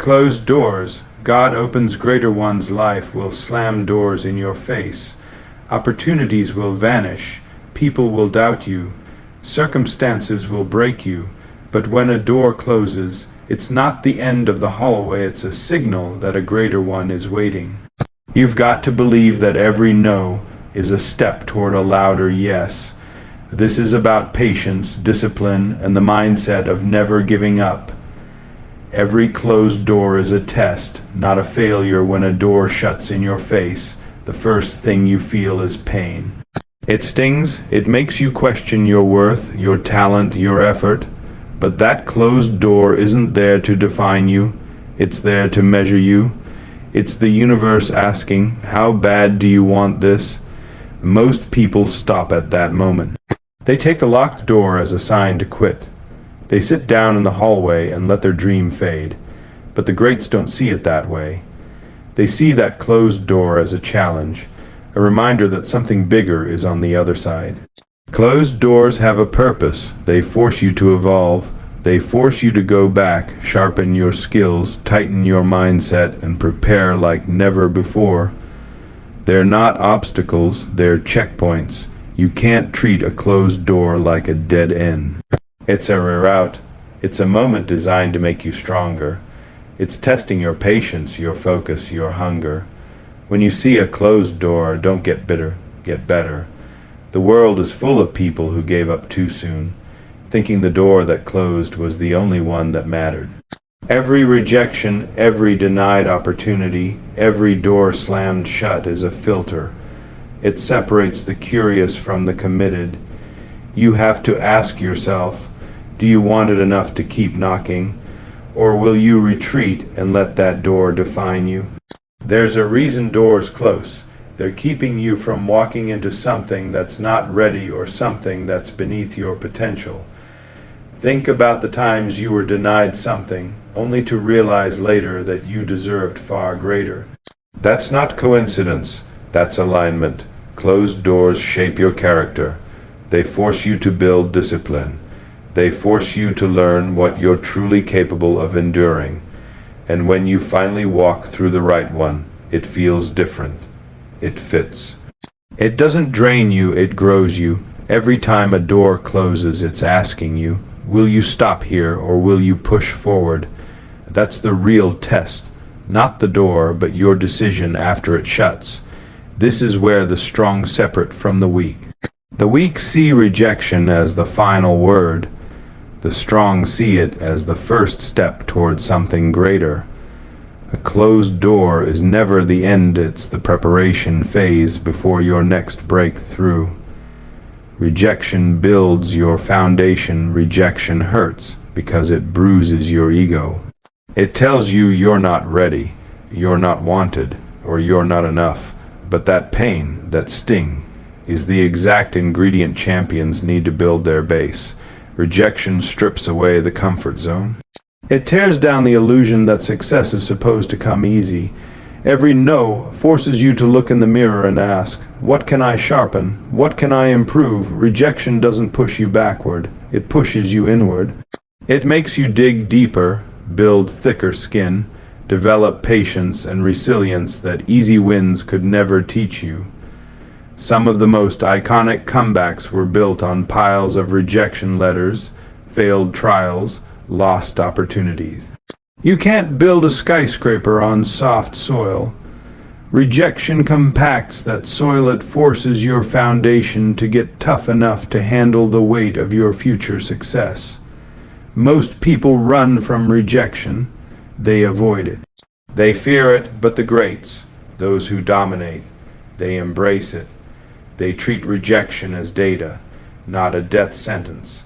Closed doors. God opens greater ones. Life will slam doors in your face. Opportunities will vanish. People will doubt you. Circumstances will break you. But when a door closes, it's not the end of the hallway, it's a signal that a greater one is waiting. You've got to believe that every no is a step toward a louder yes. This is about patience, discipline, and the mindset of never giving up. Every closed door is a test, not a failure. When a door shuts in your face, the first thing you feel is pain. It stings, it makes you question your worth, your talent, your effort. But that closed door isn't there to define you, it's there to measure you. It's the universe asking, how bad do you want this? Most people stop at that moment. They take the locked door as a sign to quit. They sit down in the hallway and let their dream fade. But the greats don't see it that way. They see that closed door as a challenge, a reminder that something bigger is on the other side. Closed doors have a purpose. They force you to evolve. They force you to go back, sharpen your skills, tighten your mindset, and prepare like never before. They're not obstacles, they're checkpoints. You can't treat a closed door like a dead end. It's a reroute. It's a moment designed to make you stronger. It's testing your patience, your focus, your hunger. When you see a closed door, don't get bitter, get better. The world is full of people who gave up too soon, thinking the door that closed was the only one that mattered. Every rejection, every denied opportunity, every door slammed shut is a filter. It separates the curious from the committed. You have to ask yourself, do you want it enough to keep knocking, or will you retreat and let that door define you? There's a reason doors close. They're keeping you from walking into something that's not ready or something that's beneath your potential. Think about the times you were denied something, only to realize later that you deserved far greater. That's not coincidence, that's alignment. Closed doors shape your character. They force you to build discipline. They force you to learn what you're truly capable of enduring. And when you finally walk through the right one, it feels different. It fits. It doesn't drain you, it grows you. Every time a door closes, it's asking you, will you stop here or will you push forward? That's the real test. Not the door, but your decision after it shuts. This is where the strong separate from the weak. The weak see rejection as the final word. The strong see it as the first step toward something greater. A closed door is never the end, it's the preparation phase before your next breakthrough. Rejection builds your foundation. Rejection hurts because it bruises your ego. It tells you you're not ready, you're not wanted, or you're not enough. But that pain, that sting, is the exact ingredient champions need to build their base. Rejection strips away the comfort zone. It tears down the illusion that success is supposed to come easy. Every no forces you to look in the mirror and ask, what can I sharpen? What can I improve? Rejection doesn't push you backward, it pushes you inward. It makes you dig deeper, build thicker skin, develop patience and resilience that easy wins could never teach you. Some of the most iconic comebacks were built on piles of rejection letters, failed trials, lost opportunities. You can't build a skyscraper on soft soil. Rejection compacts that soil. It forces your foundation to get tough enough to handle the weight of your future success. Most people run from rejection. They avoid it. They fear it, but the greats, those who dominate, they embrace it. They treat rejection as data, not a death sentence.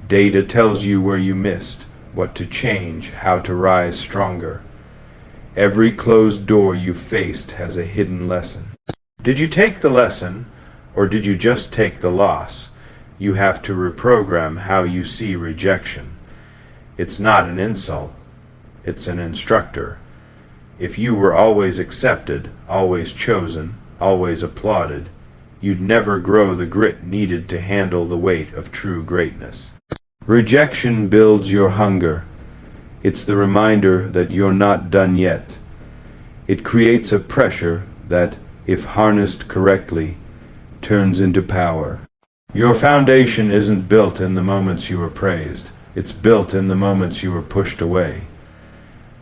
Data tells you where you missed, what to change, how to rise stronger. Every closed door you faced has a hidden lesson. Did you take the lesson, or did you just take the loss? You have to reprogram how you see rejection. It's not an insult, it's an instructor. If you were always accepted, always chosen, always applauded, you'd never grow the grit needed to handle the weight of true greatness. Rejection builds your hunger. It's the reminder that you're not done yet. It creates a pressure that, if harnessed correctly, turns into power. Your foundation isn't built in the moments you were praised. It's built in the moments you were pushed away.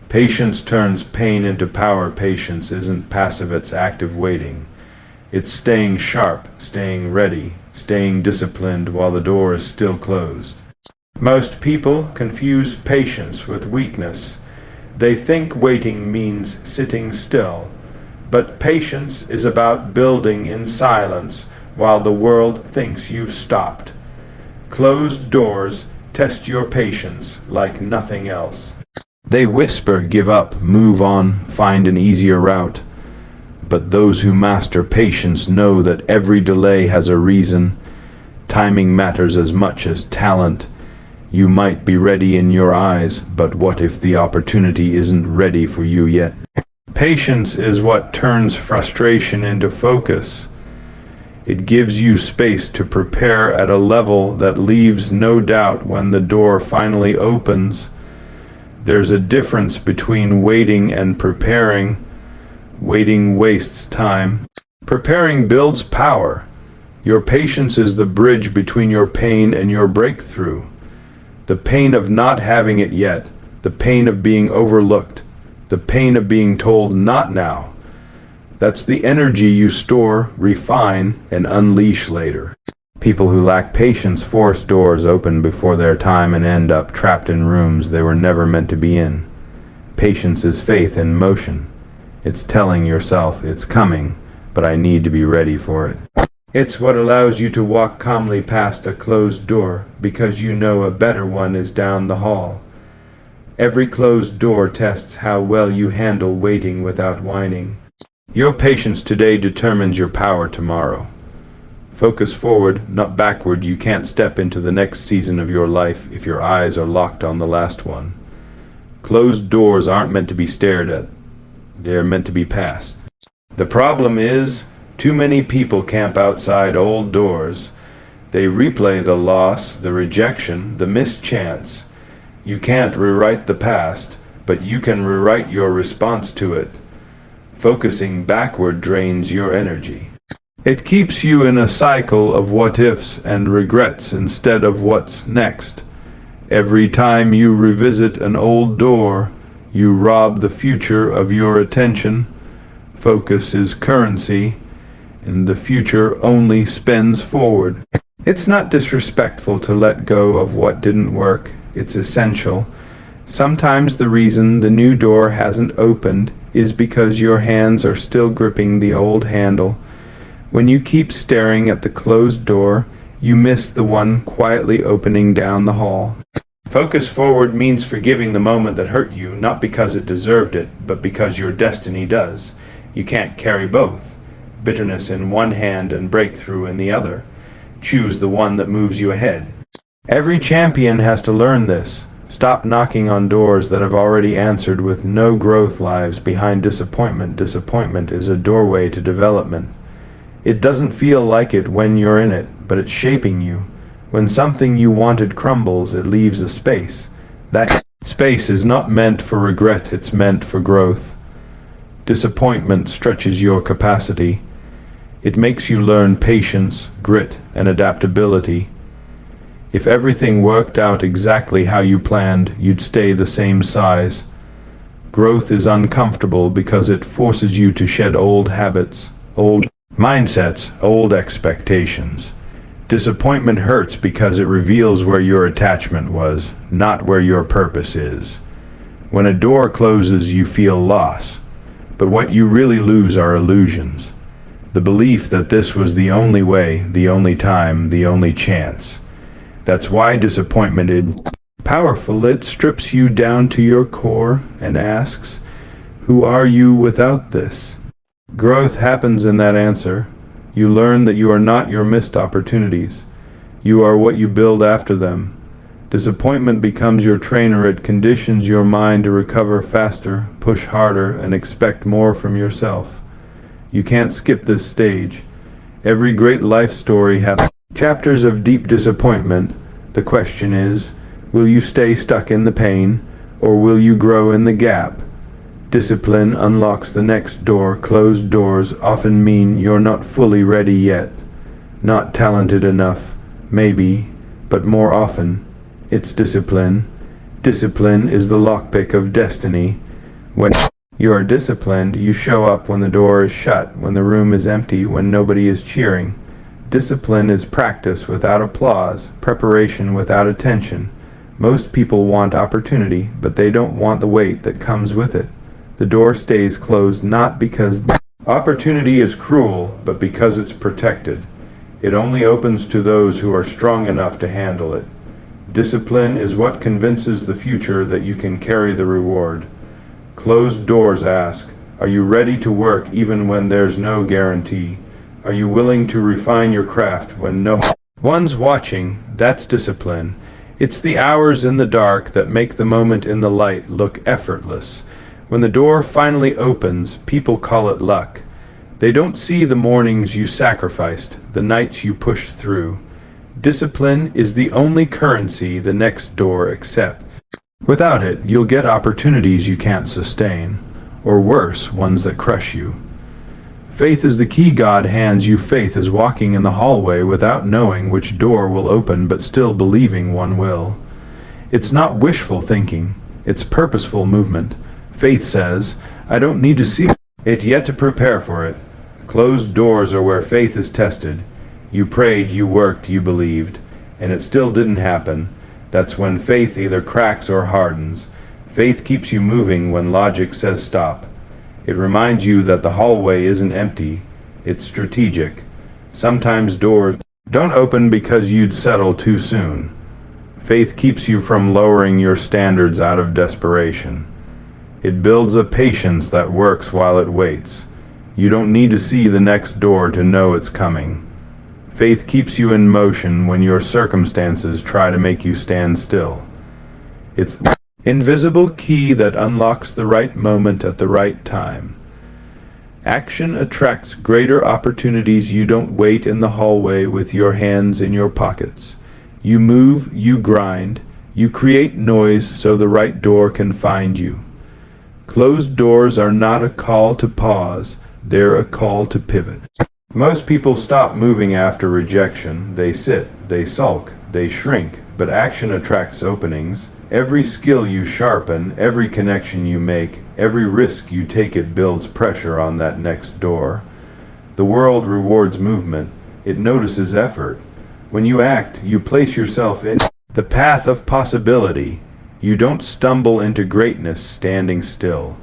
Patience turns pain into power. Patience isn't passive, it's active waiting. It's staying sharp, staying ready, staying disciplined while the door is still closed. Most people confuse patience with weakness. They think waiting means sitting still, but patience is about building in silence while the world thinks you've stopped. Closed doors test your patience like nothing else. They whisper, give up, move on, find an easier route. But those who master patience know that every delay has a reason. Timing matters as much as talent. You might be ready in your eyes, but what if the opportunity isn't ready for you yet? Patience is what turns frustration into focus. It gives you space to prepare at a level that leaves no doubt when the door finally opens. There's a difference between waiting and preparing. Waiting wastes time. Preparing builds power. Your patience is the bridge between your pain and your breakthrough. The pain of not having it yet, the pain of being overlooked, the pain of being told not now. That's the energy you store, refine, and unleash later. People who lack patience force doors open before their time and end up trapped in rooms they were never meant to be in. Patience is faith in motion. It's telling yourself it's coming, but I need to be ready for it. It's what allows you to walk calmly past a closed door because you know a better one is down the hall. Every closed door tests how well you handle waiting without whining. Your patience today determines your power tomorrow. Focus forward, not backward. You can't step into the next season of your life if your eyes are locked on the last one. Closed doors aren't meant to be stared at. They're meant to be passed. The problem is, too many people camp outside old doors. They replay the loss, the rejection, the missed chance. You can't rewrite the past, but you can rewrite your response to it. Focusing backward drains your energy. It keeps you in a cycle of what-ifs and regrets instead of what's next. Every time you revisit an old door, you rob the future of your attention. Focus is currency, and the future only spends forward. It's not disrespectful to let go of what didn't work. It's essential. Sometimes the reason the new door hasn't opened is because your hands are still gripping the old handle. When you keep staring at the closed door, you miss the one quietly opening down the hall. Focus forward means forgiving the moment that hurt you, not because it deserved it, but because your destiny does. You can't carry both. Bitterness in one hand and breakthrough in the other. Choose the one that moves you ahead. Every champion has to learn this. Stop knocking on doors that have already answered with no growth lives behind disappointment. Disappointment is a doorway to development. It doesn't feel like it when you're in it, but it's shaping you. When something you wanted crumbles, it leaves a space. That space is not meant for regret, it's meant for growth. Disappointment stretches your capacity. It makes you learn patience, grit, and adaptability. If everything worked out exactly how you planned, you'd stay the same size. Growth is uncomfortable because it forces you to shed old habits, old mindsets, old expectations. Disappointment hurts because it reveals where your attachment was, not where your purpose is. When a door closes, you feel loss, but what you really lose are illusions. The belief that this was the only way, the only time, the only chance. That's why disappointment is powerful. It strips you down to your core and asks, who are you without this? Growth happens in that answer. You learn that you are not your missed opportunities. You are what you build after them. Disappointment becomes your trainer. It conditions your mind to recover faster, push harder, and expect more from yourself. You can't skip this stage. Every great life story has chapters of deep disappointment. The question is, will you stay stuck in the pain, or will you grow in the gap? Discipline unlocks the next door. Closed doors often mean you're not fully ready yet. Not talented enough, maybe, but more often, it's discipline. Discipline is the lockpick of destiny. When you are disciplined, you show up when the door is shut, when the room is empty, when nobody is cheering. Discipline is practice without applause, preparation without attention. Most people want opportunity, but they don't want the weight that comes with it. The door stays closed not because opportunity is cruel, but because it's protected. It only opens to those who are strong enough to handle it. Discipline is what convinces the future that you can carry the reward. Closed doors ask, are you ready to work even when there's no guarantee? Are you willing to refine your craft when no one's watching? That's discipline. It's the hours in the dark that make the moment in the light look effortless. When the door finally opens, people call it luck. They don't see the mornings you sacrificed, the nights you pushed through. Discipline is the only currency the next door accepts. Without it, you'll get opportunities you can't sustain, or worse, ones that crush you. Faith is the key God hands you. Faith is walking in the hallway without knowing which door will open but still believing one will. It's not wishful thinking, it's purposeful movement. Faith says, I don't need to see it yet to prepare for it. Closed doors are where faith is tested. You prayed, you worked, you believed, and it still didn't happen. That's when faith either cracks or hardens. Faith keeps you moving when logic says stop. It reminds you that the hallway isn't empty, it's strategic. Sometimes doors don't open because you'd settle too soon. Faith keeps you from lowering your standards out of desperation. It builds a patience that works while it waits. You don't need to see the next door to know it's coming. Faith keeps you in motion when your circumstances try to make you stand still. It's the invisible key that unlocks the right moment at the right time. Action attracts greater opportunities. You don't wait in the hallway with your hands in your pockets. You move, you grind, you create noise so the right door can find you. Closed doors are not a call to pause, they're a call to pivot. Most people stop moving after rejection. They sit, they sulk, they shrink, but action attracts openings. Every skill you sharpen, every connection you make, every risk you take, it builds pressure on that next door. The world rewards movement, it notices effort. When you act, you place yourself in the path of possibility. You don't stumble into greatness standing still.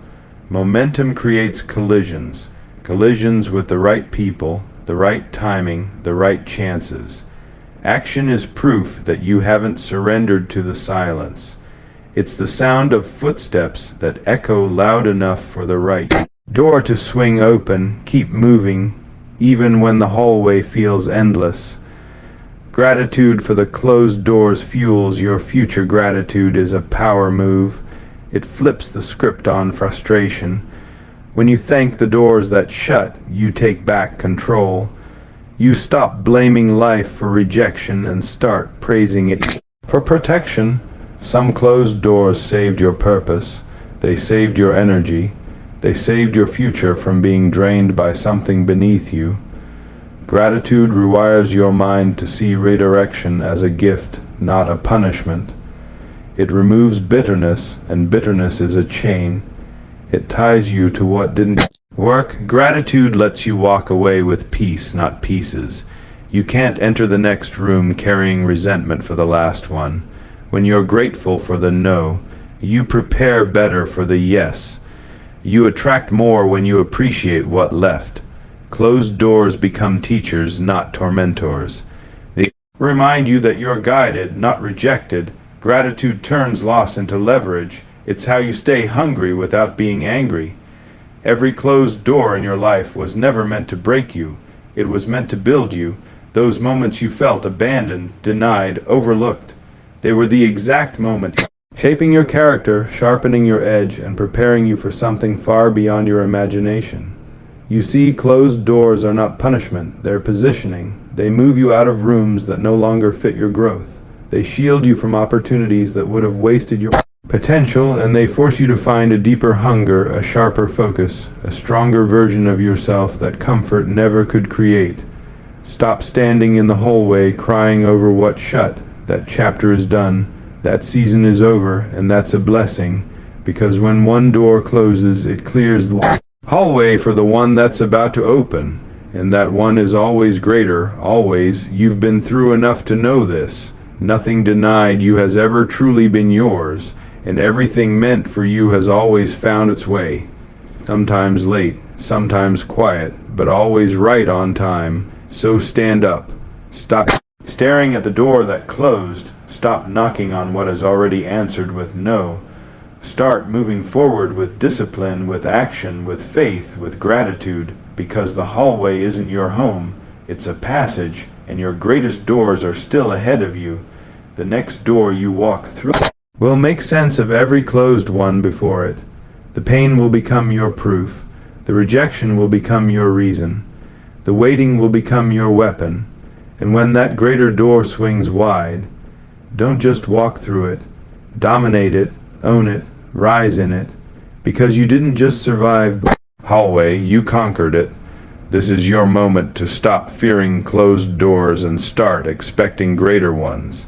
Momentum creates collisions. Collisions with the right people, the right timing, the right chances. Action is proof that you haven't surrendered to the silence. It's the sound of footsteps that echo loud enough for the right door to swing open. Keep moving, even when the hallway feels endless. Gratitude for the closed doors fuels your future. Gratitude is a power move. It flips the script on frustration. When you thank the doors that shut, you take back control. You stop blaming life for rejection and start praising it for protection. Some closed doors saved your purpose. They saved your energy. They saved your future from being drained by something beneath you. Gratitude rewires your mind to see redirection as a gift, not a punishment. It removes bitterness, and bitterness is a chain. It ties you to what didn't work. Gratitude lets you walk away with peace, not pieces. You can't enter the next room carrying resentment for the last one. When you're grateful for the no, you prepare better for the yes. You attract more when you appreciate what left. Closed doors become teachers, not tormentors. They remind you that you're guided, not rejected. Gratitude turns loss into leverage. It's how you stay hungry without being angry. Every closed door in your life was never meant to break you. It was meant to build you. Those moments you felt abandoned, denied, overlooked, they were the exact moments shaping your character, sharpening your edge, and preparing you for something far beyond your imagination. You see, closed doors are not punishment, they're positioning. They move you out of rooms that no longer fit your growth. They shield you from opportunities that would have wasted your potential, and they force you to find a deeper hunger, a sharper focus, a stronger version of yourself that comfort never could create. Stop standing in the hallway crying over what's shut. That chapter is done, that season is over, and that's a blessing, because when one door closes, it clears the hallway for the one that's about to open. And that one is always greater, always. You've been through enough to know this. Nothing denied you has ever truly been yours, and everything meant for you has always found its way. Sometimes late, sometimes quiet, but always right on time. So stand up. Stop staring at the door that closed. Stop knocking on what is already answered with no. Start moving forward with discipline, with action, with faith, with gratitude, because the hallway isn't your home. It's a passage, and your greatest doors are still ahead of you. The next door you walk through will make sense of every closed one before it. The pain will become your proof. The rejection will become your reason. The waiting will become your weapon. And when that greater door swings wide, don't just walk through it. Dominate it, own it, rise in it. Because you didn't just survive the hallway, you conquered it. This is your moment to stop fearing closed doors and start expecting greater ones.